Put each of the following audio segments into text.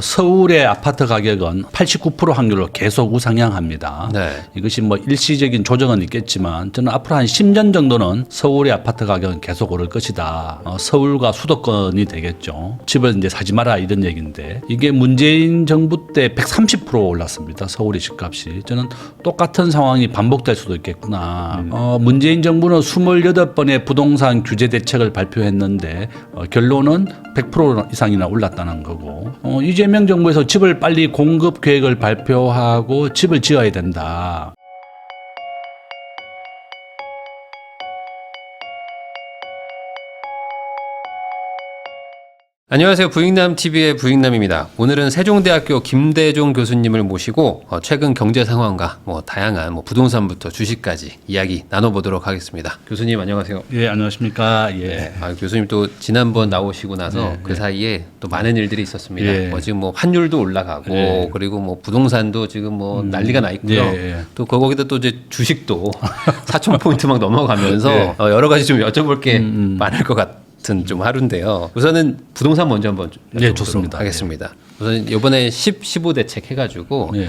서울의 아파트 가격은 89% 확률로 계속 우상향합니다. 네. 이것이 뭐 일시적인 조정은 있겠지만 저는 앞으로 한 10년 정도는 서울의 아파트 가격은 계속 오를 것이다. 서울과 수도권이 되겠죠. 집을 이제 사지 마라 이런 얘기인데 이게 문재인 정부 때 130% 올랐습니다. 서울의 집값이. 저는 똑같은 상황이 반복될 수도 있겠구나. 문재인 정부는 28번의 부동산 규제 대책을 발표했는데 결론은 100% 이상이나 올랐다는 거고 이재명 정부에서 집을 빨리 공급 계획을 발표하고 집을 지어야 된다. 안녕하세요. 부익남TV의 부익남입니다. 오늘은 세종대학교 김대종 교수님을 모시고 최근 경제 상황과 다양한 부동산부터 주식까지 이야기 나눠보도록 하겠습니다. 교수님 안녕하세요. 예, 안녕하십니까. 예. 네. 교수님 또 지난번 나오시고 나서 네, 그 사이에 또 많은 일들이 있었습니다. 예. 지금 환율도 올라가고 예. 그리고 부동산도 지금 난리가 나 있고요. 예. 또 거기다 또 이제 주식도 4,000포인트 막 넘어가면서 예. 여러 가지 좀 여쭤볼 게 많을 것 같아요. 좀 하루인데요. 우선은 부동산 먼저 한번 네, 좋습니다. 하겠습니다. 우선 이번에 15 대책 해가지고 네.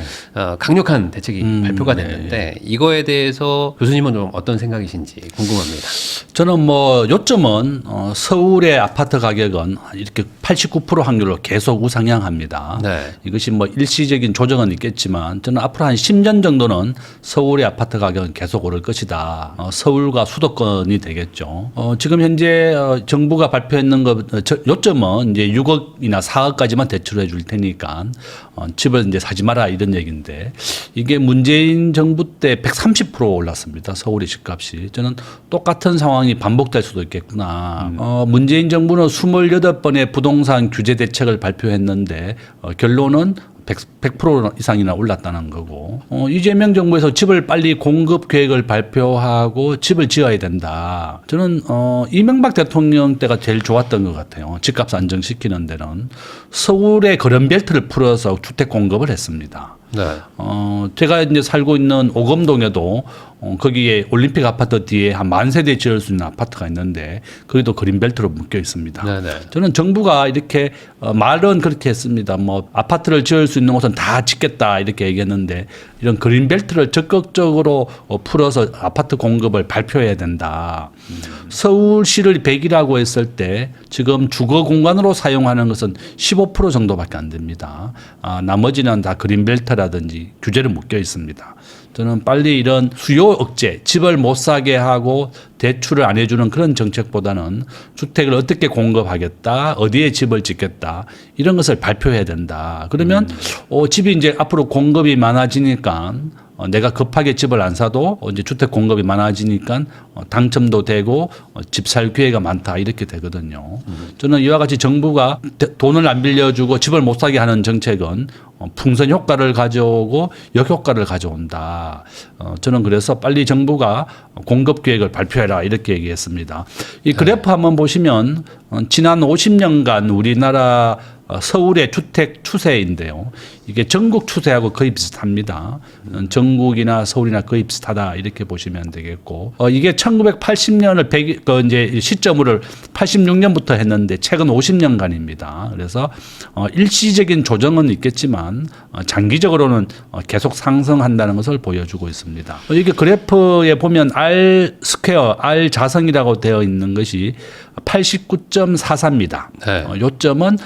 강력한 대책이 발표가 됐는데 이거에 대해서 교수님은 좀 어떤 생각이신지 궁금합니다. 저는 요점은 서울의 아파트 가격은 이렇게 89% 확률로 계속 우상향합니다. 네. 이것이 일시적인 조정은 있겠지만 저는 앞으로 한 10년 정도는 서울의 아파트 가격은 계속 오를 것이다. 서울과 수도권이 되겠죠. 지금 현재 정부가 발표했는 요점은 이제 6억이나 4억까지만 대출해 줄 테니까 집을 이제 사지 마라 이런 얘기인데 이게 문재인 정부 때 130% 올랐습니다. 서울의 집값이. 저는 똑같은 상황이 반복될 수도 있겠구나. 문재인 정부는 28번의 부동산 규제 대책을 발표했는데 결론은 100% 이상이나 올랐다는 거고 이재명 정부에서 집을 빨리 공급 계획을 발표하고 집을 지어야 된다. 저는 이명박 대통령 때가 제일 좋았던 것 같아요. 집값 안정시키는 데는 서울의 그런벨트를 풀어서 주택 공급을 했습니다. 네. 제가 이제 살고 있는 오검동에도 거기에 올림픽 아파트 뒤에 한 10,000세대 지을 수 있는 아파트가 있는데 거기도 그린벨트로 묶여 있습니다. 네네. 저는 정부가 이렇게 말은 그렇게 했습니다. 아파트를 지을 수 있는 곳은 다 짓겠다 이렇게 얘기했는데 이런 그린벨트를 적극적으로 풀어서 아파트 공급을 발표해야 된다. 서울시를 100이라고 했을 때 지금 주거 공간으로 사용하는 것은 15% 정도밖에 안 됩니다. 나머지는 다 그린벨트라든지 규제를 묶여 있습니다. 저는 빨리 이런 수요 억제, 집을 못 사게 하고 대출을 안 해주는 그런 정책보다는 주택을 어떻게 공급하겠다, 어디에 집을 짓겠다 이런 것을 발표해야 된다. 그러면 집이 이제 앞으로 공급이 많아지니까 내가 급하게 집을 안 사도 이제 주택 공급이 많아지니까 당첨도 되고 집 살 기회가 많다 이렇게 되거든요. 저는 이와 같이 정부가 돈을 안 빌려주고 집을 못 사게 하는 정책은 풍선 효과를 가져오고 역효과를 가져온다. 저는 그래서 빨리 정부가 공급 계획을 발표해라 이렇게 얘기했습니다. 이 그래프 한번 보시면 지난 50년간 우리나라 서울의 주택 추세인데요. 이게 전국 추세하고 거의 비슷합니다. 전국이나 서울이나 거의 비슷하다 이렇게 보시면 되겠고 이게 1980년을 이제 시점으로 86년부터 했는데 최근 50년간입니다. 그래서 일시적인 조정은 있겠지만 장기적으로는 계속 상승한다는 것을 보여주고 있습니다. 이게 그래프에 보면 R 스퀘어, R 자성이라고 되어 있는 것이 89.44입니다. 네. 요점은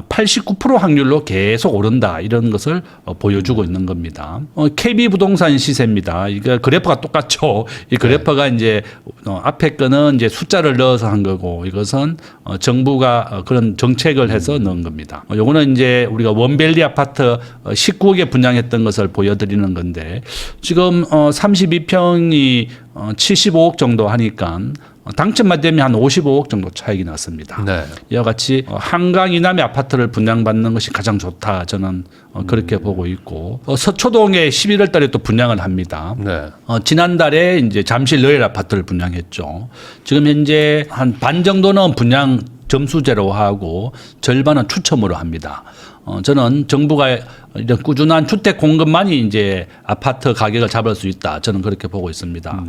89% 확률로 계속 오른다 이런 것을 보여주고 있는 겁니다. KB 부동산 시세입니다. 이게 그래프가 똑같죠. 이 그래프가 이제 앞에 거는 이제 숫자를 넣어서 한 거고 이것은 정부가 그런 정책을 해서 넣은 겁니다. 요거는 이제 우리가 원밸리 아파트 19억에 분양했던 것을 보여드리는 건데 지금 32평이 75억 정도 하니까 당첨만 되면 한 55억 정도 차익이 났습니다. 네. 이와 같이 한강 이남의 아파트를 분양받는 것이 가장 좋다. 저는 그렇게 보고 있고 서초동에 11월 달에 또 분양을 합니다. 네. 지난달에 이제 잠실 러엘 아파트를 분양했죠. 지금 현재 한 반 정도는 분양 점수제로 하고 절반은 추첨으로 합니다. 저는 정부가 이런 꾸준한 주택 공급만이 이제 아파트 가격을 잡을 수 있다. 저는 그렇게 보고 있습니다.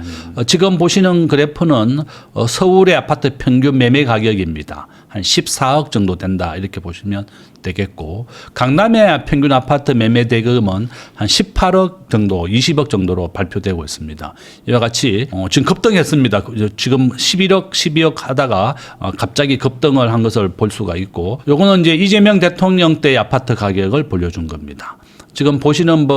지금 보시는 그래프는 서울의 아파트 평균 매매 가격입니다. 한 14억 정도 된다 이렇게 보시면 되겠고 강남의 평균 아파트 매매 대금은 한 18억 정도, 20억 정도로 발표되고 있습니다. 이와 같이 지금 급등했습니다. 지금 11억, 12억 하다가 갑자기 급등을 한 것을 볼 수가 있고 요거는 이제 이재명 대통령 때 아파트 가격을 보여준 겁니다. 지금 보시는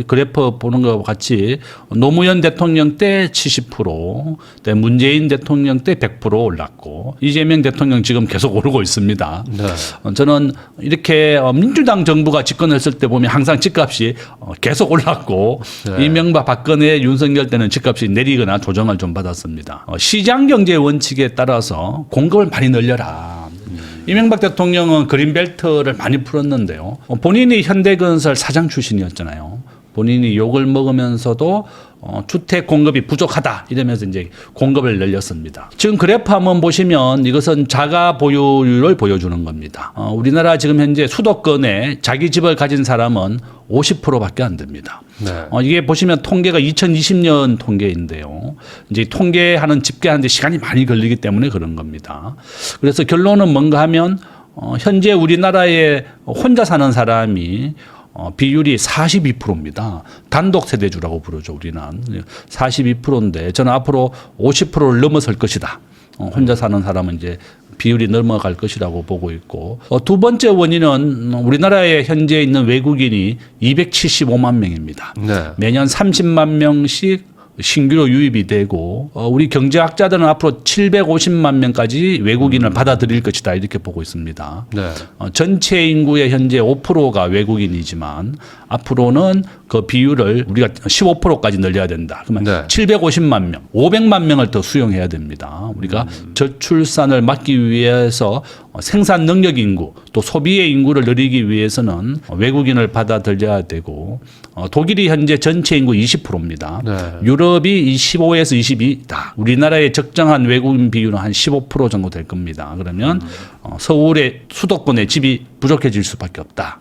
그래프 보는 것과 같이 노무현 대통령 때 70%, 문재인 대통령 때 100% 올랐고 이재명 대통령 지금 계속 오르고 있습니다. 네. 저는 이렇게 민주당 정부가 집권했을 때 보면 항상 집값이 계속 올랐고 네. 이명박, 박근혜, 윤석열 때는 집값이 내리거나 조정을 좀 받았습니다. 시장 경제 원칙에 따라서 공급을 많이 늘려라. 이명박 대통령은 그린벨트를 많이 풀었는데요. 본인이 현대건설 사장 출신이었잖아요. 본인이 욕을 먹으면서도 주택 공급이 부족하다 이러면서 이제 공급을 늘렸습니다. 지금 그래프 한번 보시면 이것은 자가 보유율을 보여주는 겁니다. 우리나라 지금 현재 수도권에 자기 집을 가진 사람은 50%밖에 안 됩니다. 네. 이게 보시면 통계가 2020년 통계인데요. 이제 통계하는 집계하는데 시간이 많이 걸리기 때문에 그런 겁니다. 그래서 결론은 뭔가 하면 현재 우리나라에 혼자 사는 사람이 비율이 42%입니다. 단독 세대주라고 부르죠, 우리는. 42%인데 저는 앞으로 50%를 넘어설 것이다. 혼자 사는 사람은 이제 비율이 넘어갈 것이라고 보고 있고 두 번째 원인은 우리나라에 현재 있는 외국인이 275만 명입니다. 네. 매년 30만 명씩 신규로 유입이 되고 우리 경제학자들은 앞으로 750만 명까지 외국인을 받아들일 것이다 이렇게 보고 있습니다. 네. 전체 인구의 현재 5%가 외국인이지만 앞으로는 그 비율을 우리가 15%까지 늘려야 된다. 그러면 네. 750만 명, 500만 명을 더 수용해야 됩니다. 우리가 저출산을 막기 위해서 생산 능력 인구 또 소비의 인구를 늘리기 위해서는 외국인을 받아들여야 되고 독일이 현재 전체 인구 20%입니다. 네. 유럽이 15에서 22다. 우리나라의 적정한 외국인 비율은 한 15% 정도 될 겁니다. 그러면 서울의 수도권에 집이 부족해질 수밖에 없다.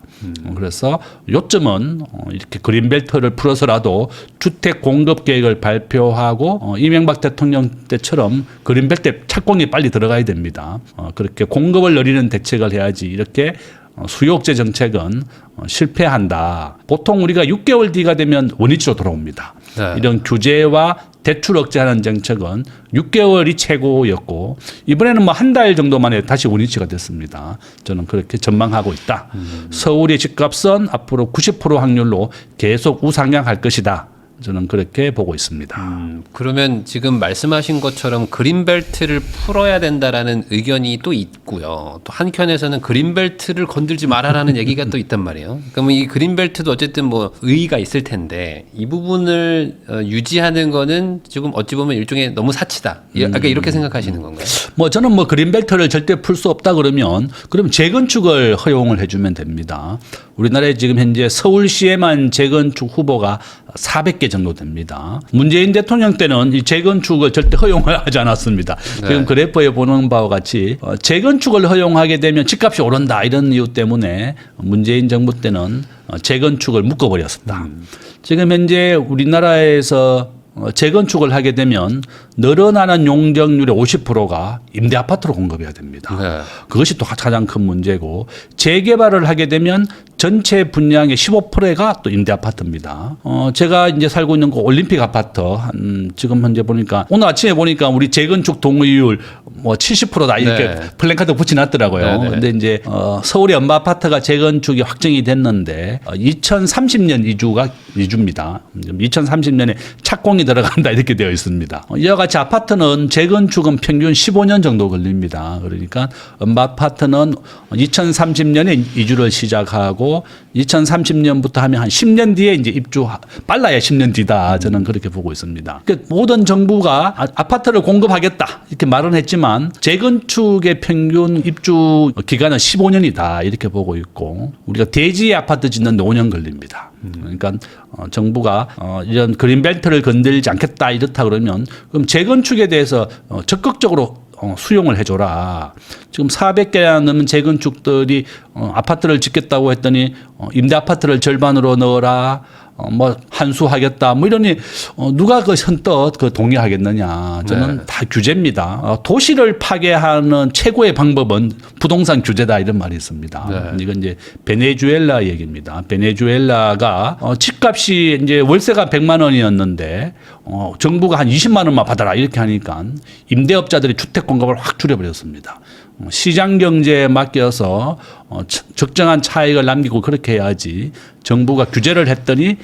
그래서 요점은 이렇게 그린벨트를 풀어서라도 주택 공급 계획을 발표하고 이명박 대통령 때처럼 그린벨트 착공이 빨리 들어가야 됩니다. 그렇게 공급을 늘리는 대책을 해야지 이렇게 수요 억제 정책은 실패한다. 보통 우리가 6개월 뒤가 되면 원위치로 돌아옵니다. 네. 이런 규제와 대출 억제하는 정책은 6개월이 최고였고 이번에는 뭐 한 달 정도 만에 다시 원위치가 됐습니다. 저는 그렇게 전망하고 있다. 서울의 집값은 앞으로 90% 확률로 계속 우상향할 것이다. 저는 그렇게 보고 있습니다. 그러면 지금 말씀하신 것처럼 그린벨트를 풀어야 된다라는 의견이 또 있고요. 또 한켠에서는 그린벨트를 건들지 말아라는 얘기가 또 있단 말이에요. 그러면 이 그린벨트도 어쨌든 뭐 의의가 있을 텐데 이 부분을 유지하는 거는 지금 어찌 보면 일종의 너무 사치다. 아까 이렇게 생각하시는 건가요? 뭐 저는 뭐 그린벨트를 절대 풀 수 없다 그러면 재건축을 허용을 해주면 됩니다. 우리나라에 지금 현재 서울시에만 재건축 후보가 400개 정도 됩니다. 문재인 대통령 때는 이 재건축을 절대 허용을 하지 않았습니다. 네. 지금 그래프에 보는 바와 같이 재건축을 허용하게 되면 집값이 오른다 이런 이유 때문에 문재인 정부 때는 재건축을 묶어버렸습니다. 지금 현재 우리나라에서 재건축을 하게 되면 늘어나는 용적률의 50%가 임대 아파트로 공급해야 됩니다. 네. 그것이 또 가장 큰 문제고 재개발을 하게 되면 전체 분양의 15%가 또 임대 아파트입니다. 제가 이제 살고 있는 그 올림픽 아파트 지금 현재 보니까 오늘 아침에 보니까 우리 재건축 동의율 뭐 70%다 이렇게 네. 플랜카드 붙여놨더라고요. 네, 네. 근데 이제 서울의 엄마 아파트가 재건축이 확정이 됐는데 2030년 이주입니다. 2030년에 착공이 들어간다 이렇게 되어 있습니다. 이와 같이 아파트는 재건축은 평균 15년 정도 걸립니다. 그러니까 엄마 아파트는 2030년에 이주를 시작하고 2030년부터 하면 한 10년 뒤에 이제 빨라야 10년 뒤다. 저는 그렇게 보고 있습니다. 그러니까 모든 정부가 아파트를 공급하겠다 이렇게 말은 했지만 재건축의 평균 입주 기간은 15년이다 이렇게 보고 있고 우리가 대지의 아파트 짓는 데 5년 걸립니다. 그러니까 정부가 이런 그린벨트를 건들지 않겠다 이렇다 그러면 그럼 재건축에 대해서 적극적으로 수용을 해줘라. 지금 400개나 넘는 재건축들이 아파트를 짓겠다고 했더니 임대 아파트를 절반으로 넣어라. 뭐 한수하겠다 뭐 이러니 누가 그 선뜻 그 동의하겠느냐. 저는 네. 다 규제입니다. 도시를 파괴하는 최고의 방법은 부동산 규제다 이런 말이 있습니다. 네. 이건 이제 베네수엘라 얘기입니다. 베네수엘라가 집값이 이제 월세가 100만 원이었는데 정부가 한 20만 원만 받아라 이렇게 하니까 임대업자들이 주택 공급을 확 줄여버렸습니다. 시장 경제에 맡겨서 적정한 차익을 남기고 그렇게 해야지 정부가 규제를 했더니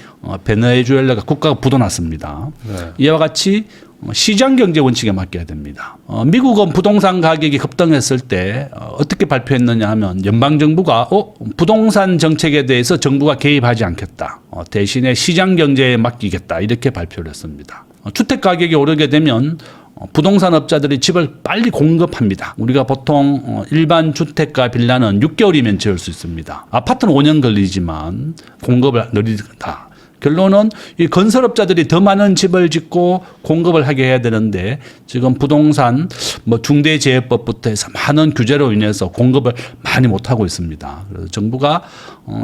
베네수엘라가 국가가 부도났습니다. 네. 이와 같이 시장 경제 원칙에 맡겨야 됩니다. 미국은 부동산 가격이 급등했을 때 어떻게 발표했느냐 하면 연방정부가 부동산 정책에 대해서 정부가 개입하지 않겠다. 대신에 시장 경제에 맡기겠다. 이렇게 발표를 했습니다. 주택 가격이 오르게 되면 부동산 업자들이 집을 빨리 공급합니다. 우리가 보통 일반 주택과 빌라는 6개월이면 지을 수 있습니다. 아파트는 5년 걸리지만 공급을 느리다. 결론은 이 건설업자들이 더 많은 집을 짓고 공급을 하게 해야 되는데 지금 부동산 뭐 중대재해법부터 해서 많은 규제로 인해서 공급을 많이 못 하고 있습니다. 그래서 정부가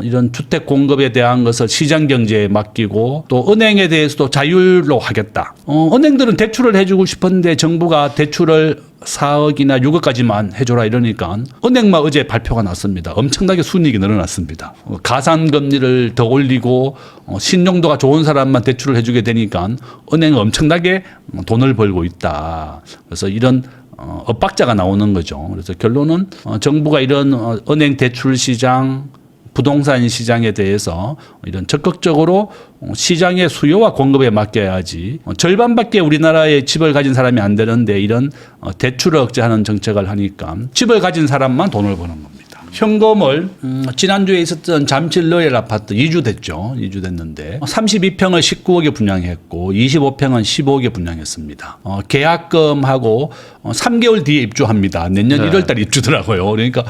이런 주택 공급에 대한 것을 시장 경제에 맡기고 또 은행에 대해서도 자율로 하겠다. 은행들은 대출을 해주고 싶었는데 정부가 대출을 4억이나 6억까지만 해줘라 이러니까 은행만 어제 발표가 났습니다. 엄청나게 순이익이 늘어났습니다. 가산금리를 더 올리고 신용도가 좋은 사람만 대출을 해주게 되니까 은행은 엄청나게 돈을 벌고 있다. 그래서 이런 엇박자가 나오는 거죠. 그래서 결론은 정부가 이런 은행 대출 시장 부동산 시장에 대해서 이런 적극적으로 시장의 수요와 공급에 맡겨야지 절반밖에 우리나라에 집을 가진 사람이 안 되는데 이런 대출을 억제하는 정책을 하니까 집을 가진 사람만 돈을 버는 겁니다. 현금을 지난주에 있었던 잠실러엘 아파트 2주 됐죠. 2주 됐는데 32평을 19억에 분양했고 25평은 15억에 분양했습니다. 계약금하고 3개월 뒤에 입주합니다. 내년 네. 1월 달에 입주더라고요. 그러니까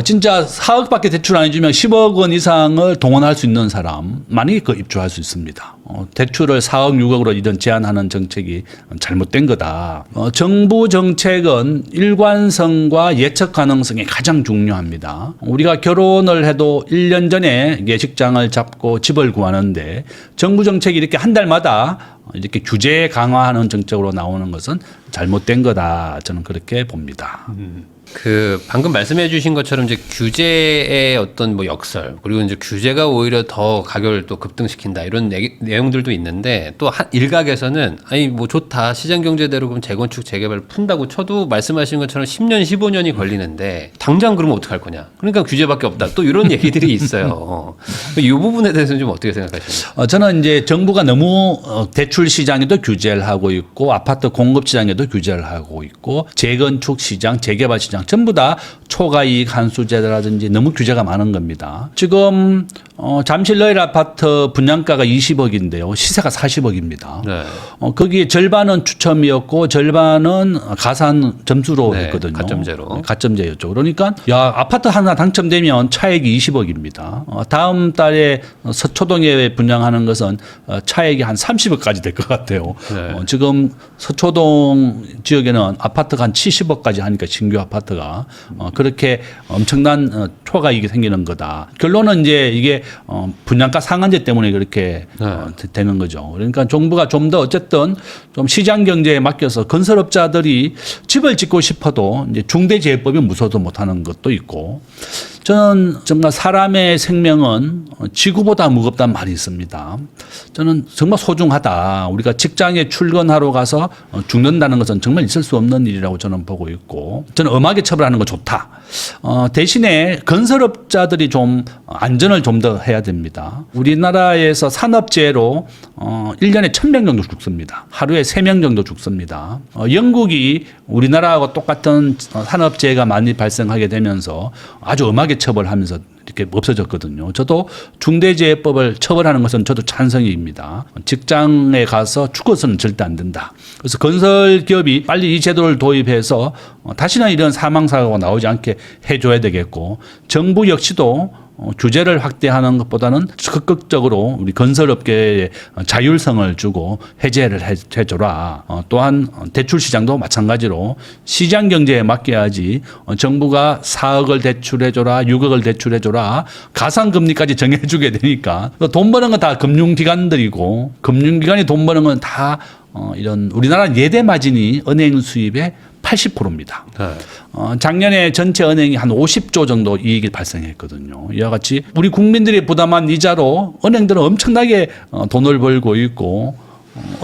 진짜 4억밖에 대출 안 해주면 10억 원 이상을 동원할 수 있는 사람만이 그 입주할 수 있습니다. 대출을 4억 6억으로 이런 제한하는 정책이 잘못된 거다. 정부 정책은 일관성과 예측 가능성이 가장 중요합니다. 우리가 결혼을 해도 1년 전에 예식장을 잡고 집을 구하는데 정부 정책이 이렇게 한 달마다 이렇게 규제 강화하는 정책으로 나오는 것은 잘못된 거다. 저는 그렇게 봅니다. 그 방금 말씀해 주신 것처럼 이제 규제의 어떤 뭐 역설 그리고 이제 규제가 오히려 더 가격을 또 급등시킨다 이런 내용들도 있는데 또 한 일각에서는 아니 뭐 좋다 시장 경제대로 그럼 재건축 재개발 푼다고 쳐도 말씀하신 것처럼 10년 15년이 걸리는데 당장 그러면 어떡할 거냐 그러니까 규제밖에 없다 또 이런 얘기들이 있어요. 이 부분에 대해서는 좀 어떻게 생각하십니까? 저는 이제 정부가 너무 대출 시장에도 규제를 하고 있고 아파트 공급 시장에도 규제를 하고 있고 재건축 시장 재개발 시장 전부 다 초과이익 한수제라든지 너무 규제가 많은 겁니다. 지금 잠실러엘 아파트 분양가가 20억인데요. 시세가 40억입니다. 네. 거기에 절반은 추첨이었고 절반은 가산 점수로 네, 했거든요. 가점제로. 가점제였죠. 그러니까 야 아파트 하나 당첨되면 차액이 20억입니다. 다음 달에 서초동에 분양하는 것은 차액이 한 30억까지 될 것 같아요. 네. 지금 서초동 지역에는 아파트가 한 70억까지 하니까 신규 아파트가 그렇게 엄청난 초과이익이 생기는 거다. 결론은 이제 이게 분양가 상한제 때문에 그렇게 되는 거죠. 그러니까 정부가 좀 더 어쨌든 좀 시장 경제에 맡겨서 건설업자들이 집을 짓고 싶어도 이제 중대재해법이 무서워도 못하는 것도 있고 저는 정말 사람의 생명은 지구보다 무겁다는 말이 있습니다. 저는 정말 소중하다. 우리가 직장에 출근하러 가서 죽는다는 것은 정말 있을 수 없는 일이라고 저는 보고 있고 저는 엄하게 처벌하는 거 좋다. 대신에 건설업자들이 좀 안전을 좀 더 해야 됩니다. 우리나라에서 산업재해로 1년에 1,000명 정도 죽습니다. 하루에 3명 정도 죽습니다. 영국이 우리나라하고 똑같은 산업재해가 많이 발생하게 되면서 아주 엄하게 처벌하면서 이렇게 없어졌거든요. 저도 중대재해법을 처벌하는 것은 저도 찬성입니다. 직장에 가서 죽어서는 절대 안 된다. 그래서 건설기업이 빨리 이 제도를 도입해서 다시는 이런 사망사고가 나오지 않게 해줘야 되겠고 정부 역시도 규제를 확대하는 것보다는 적극적으로 우리 건설업계에 자율성을 주고 해제를 해줘라. 또한 대출 시장도 마찬가지로 시장 경제에 맡겨야지 정부가 4억을 대출해줘라, 6억을 대출해줘라, 가상금리까지 정해주게 되니까 돈 버는 건 다 금융기관들이고 금융기관이 돈 버는 건 다 이런 우리나라 예대 마진이 은행 수입의 80%입니다. 작년에 전체 은행이 한 50조 정도 이익이 발생했거든요. 이와 같이 우리 국민들이 부담한 이자로 은행들은 엄청나게 돈을 벌고 있고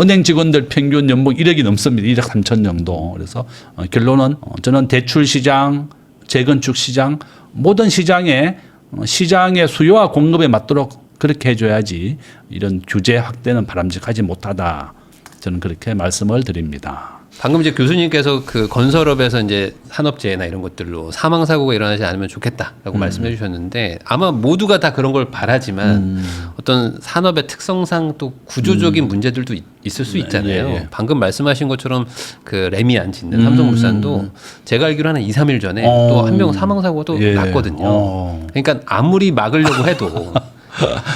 은행 직원들 평균 연봉 1억이 넘습니다. 1억 3천 정도. 그래서 결론은 저는 대출 시장, 재건축 시장 모든 시장의 수요와 공급에 맞도록 그렇게 해줘야지 이런 규제 확대는 바람직하지 못하다. 저는 그렇게 말씀을 드립니다. 방금 이제 교수님께서 그 건설업에서 이제 산업재해나 이런 것들로 사망 사고가 일어나지 않으면 좋겠다라고 말씀해 주셨는데 아마 모두가 다 그런 걸 바라지만 어떤 산업의 특성상 또 구조적인 문제들도 있을 수 있잖아요. 예. 방금 말씀하신 것처럼 그 레미안 짓는 삼성물산도 제가 알기로 한 2, 3일 전에 또 한 명 사망 사고도 났거든요. 그러니까 아무리 막으려고 해도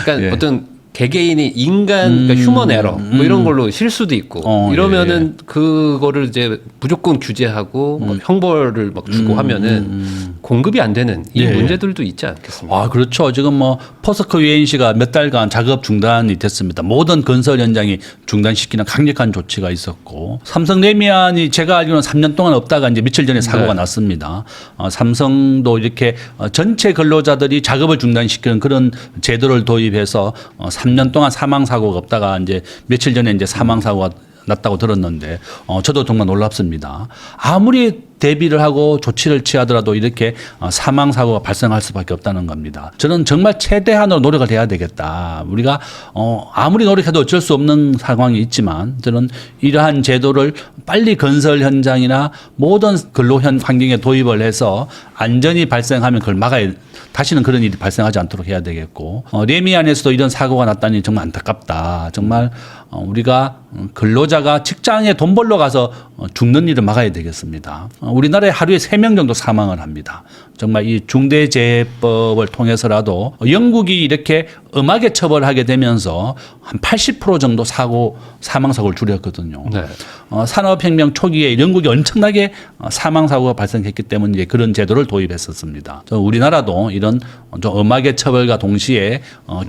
그러니까 어떤 개개인이 인간 그러니까 휴먼 에러 뭐 이런 걸로 실수도 있고 이러면은 그거를 이제 무조건 규제하고 뭐 형벌을 막 주고 하면은 공급이 안 되는 이 문제들도 있지 않겠습니까? 아, 그렇죠. 지금 뭐 포스코 UNC가 몇 달간 작업 중단이 됐습니다. 모든 건설 현장이 중단시키는 강력한 조치가 있었고 삼성 레미안이 제가 알기로는 3년 동안 없다가 이제 며칠 전에 사고가 났습니다. 삼성도 이렇게 전체 근로자들이 작업을 중단시키는 그런 제도를 도입해서 3년 동안 사망 사고가 없다가 이제 며칠 전에 이제 사망 사고가 났다고 들었는데 저도 정말 놀랍습니다. 아무리 대비를 하고 조치를 취하더라도 이렇게 사망 사고가 발생할 수밖에 없다는 겁니다. 저는 정말 최대한으로 노력을 해야 되겠다. 우리가 아무리 노력해도 어쩔 수 없는 상황이 있지만 저는 이러한 제도를 빨리 건설 현장이나 모든 근로 환경에 도입을 해서 안전이 발생하면 그걸 막아야 다시는 그런 일이 발생하지 않도록 해야 되겠고 레미안에서도 이런 사고가 났다니 정말 안타깝다. 정말 우리가 근로자가 직장에 돈 벌러 가서 죽는 일을 막아야 되겠습니다. 우리나라에 하루에 3명 정도 사망을 합니다. 정말 이 중대재해법을 통해서라도 영국이 이렇게 엄하게 처벌하게 되면서 한 80% 정도 사망사고를 줄였거든요. 네. 산업혁명 초기에 영국이 엄청나게 사망사고가 발생했기 때문에 그런 제도를 도입했었습니다. 우리나라도 이런 좀 엄하게 처벌과 동시에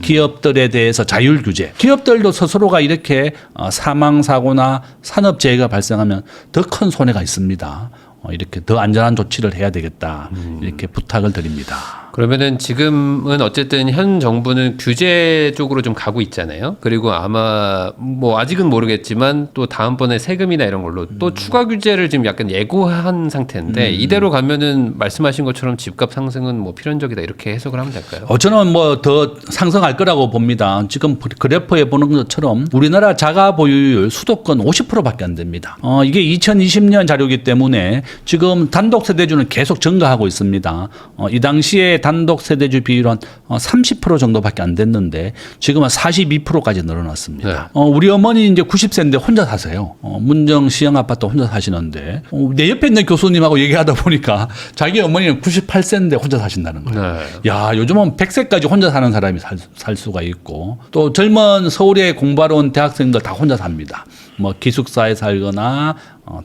기업들에 대해서 자율 규제. 기업들도 스스로가 이렇게 사망사고나 산업재해가 발생하면 더 큰 손해가 있습니다. 이렇게 더 안전한 조치를 해야 되겠다. 이렇게 부탁을 드립니다. 그러면은 지금은 어쨌든 현 정부는 규제 쪽으로 좀 가고 있잖아요. 그리고 아마 뭐 아직은 모르겠지만 또 다음번에 세금이나 이런 걸로 또 추가 규제를 지금 약간 예고한 상태인데 이대로 가면은 말씀하신 것처럼 집값 상승은 뭐 필연적이다 이렇게 해석을 하면 될까요? 저는 뭐 더 상승할 거라고 봅니다. 지금 그래프에 보는 것처럼 우리나라 자가 보유율 수도권 50%밖에 안 됩니다. 이게 2020년 자료이기 때문에 지금 단독 세대주는 계속 증가하고 있습니다. 이 당시에 단독 세대주 비율은 30% 정도밖에 안 됐는데 지금은 42%까지 늘어났습니다. 네. 우리 어머니 이제 90세인데 혼자 사세요. 문정 시형 아파트 혼자 사시는데 내 옆에 있는 교수님하고 얘기하다 보니까 자기 어머니는 98세인데 혼자 사신다는 거예요. 네. 야, 요즘은 100세까지 혼자 사는 사람이 살 수가 있고 또 젊은 서울에 공부하러 온 대학생들 다 혼자 삽니다. 뭐 기숙사에 살거나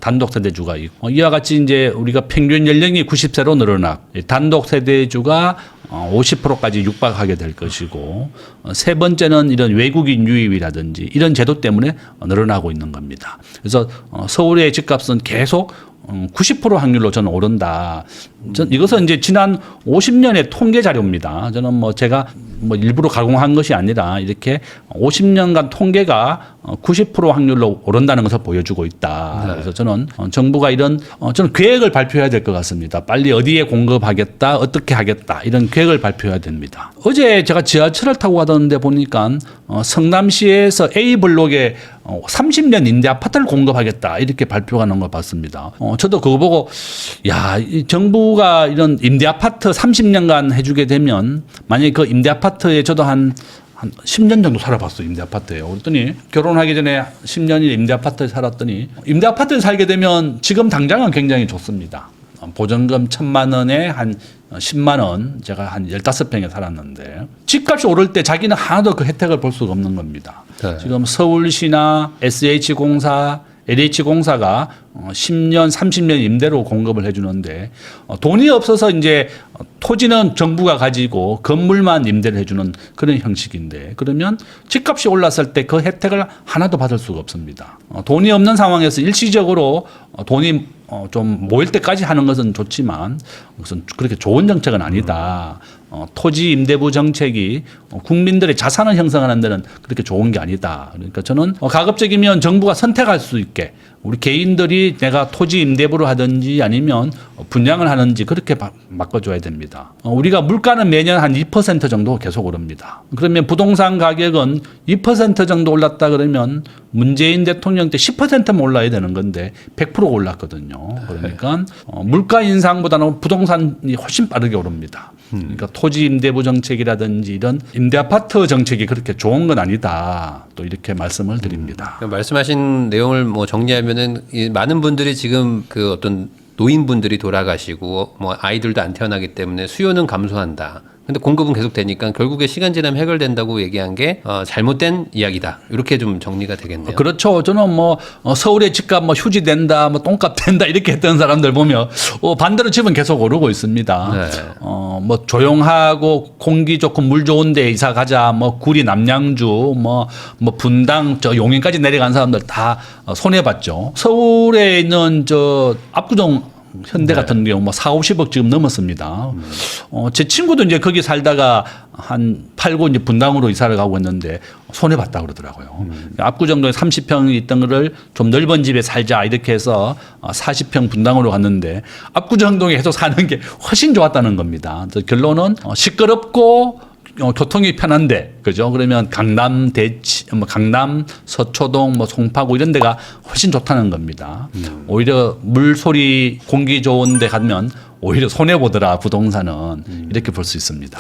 단독 세대주가 있고 이와 같이 이제 우리가 평균 연령이 90세로 늘어나 단독 세대주가 50%까지 육박하게 될 것이고 세 번째는 이런 외국인 유입이라든지 이런 제도 때문에 늘어나고 있는 겁니다. 그래서 서울의 집값은 계속 90% 확률로 저는 오른다. 이것은 이제 지난 50년의 통계 자료입니다. 저는 뭐 제가 뭐 일부러 가공한 것이 아니라 이렇게 50년간 통계가 90% 확률로 오른다는 것을 보여주고 있다. 그래서 저는 정부가 이런 저는 계획을 발표해야 될 것 같습니다. 빨리 어디에 공급하겠다, 어떻게 하겠다 이런 계획을 발표해야 됩니다. 어제 제가 지하철을 타고 가던데 보니까 성남시에서 A 블록에 30년 임대 아파트를 공급하겠다 이렇게 발표가 난 걸 봤습니다. 저도 그거 보고 야, 이 정부가 이런 임대 아파트 30년간 해주게 되면 만약에 그 임대 아파트에 저도 한 10년 정도 살아봤어요. 임대 아파트에. 그랬더니 결혼하기 전에 10년이 임대 아파트에 살았더니 임대 아파트에 살게 되면 지금 당장은 굉장히 좋습니다. 보증금 1,000만 원에 한 10만 원 제가 한 15평에 살았는데 집값이 오를 때 자기는 하나도 그 혜택을 볼 수가 없는 겁니다. 네. 지금 서울시나 SH공사, LH공사가 10년, 30년 임대로 공급을 해주는데 돈이 없어서 이제 토지는 정부가 가지고 건물만 임대를 해주는 그런 형식인데 그러면 집값이 올랐을 때 그 혜택을 하나도 받을 수가 없습니다. 돈이 없는 상황에서 일시적으로 돈이 좀 모일 때까지 하는 것은 좋지만 무슨 그렇게 좋은 정책은 아니다. 토지 임대부 정책이 국민들의 자산을 형성하는 데는 그렇게 좋은 게 아니다. 그러니까 저는 가급적이면 정부가 선택할 수 있게 우리 개인들이 내가 토지 임대부를 하든지 아니면 분양을 하는지 그렇게 바꿔줘야 됩니다. 우리가 물가는 매년 한 2% 정도 계속 오릅니다. 그러면 부동산 가격은 2% 정도 올랐다 그러면 문재인 대통령 때 10%만 올라야 되는 건데 100% 올랐거든요. 그러니까 물가 인상보다는 부동산이 훨씬 빠르게 오릅니다. 그러니까 토지 임대부 정책이라든지 이런 임대 아파트 정책이 그렇게 좋은 건 아니다. 또 이렇게 말씀을 드립니다. 말씀하신 내용을 뭐 정리하면은 이 많은 분들이 지금 그 어떤 노인분들이 돌아가시고 뭐 아이들도 안 태어나기 때문에 수요는 감소한다. 근데 공급은 계속 되니까 결국에 시간 지나면 해결된다고 얘기한 게 잘못된 이야기다. 이렇게 좀 정리가 되겠네요. 그렇죠. 저는 뭐 서울의 집값 뭐 휴지 된다, 뭐 똥값 된다 이렇게 했던 사람들 보면 반대로 집은 계속 오르고 있습니다. 네. 뭐 조용하고 공기 좋고 물 좋은데 이사 가자, 뭐 구리 남양주, 뭐 분당 저 용인까지 내려간 사람들 다 손해 봤죠. 서울에 있는 저 압구정 현대 같은 경우 뭐 4, 50억 지금 넘었습니다. 제 친구도 이제 거기 살다가 한 팔고 이제 분당으로 이사를 가고 있는데 손해 봤다 그러더라고요. 압구정동에 30평이 있던 거를 좀 넓은 집에 살자 이렇게 해서 40평 분당으로 갔는데 압구정동에 계속 사는 게 훨씬 좋았다는 겁니다. 그래서 결론은 시끄럽고 교통이 편한데, 그죠? 그러면 강남 대치, 강남 서초동, 송파구 이런 데가 훨씬 좋다는 겁니다. 오히려 물소리, 공기 좋은 데 가면 오히려 손해보더라, 부동산은. 이렇게 볼 수 있습니다.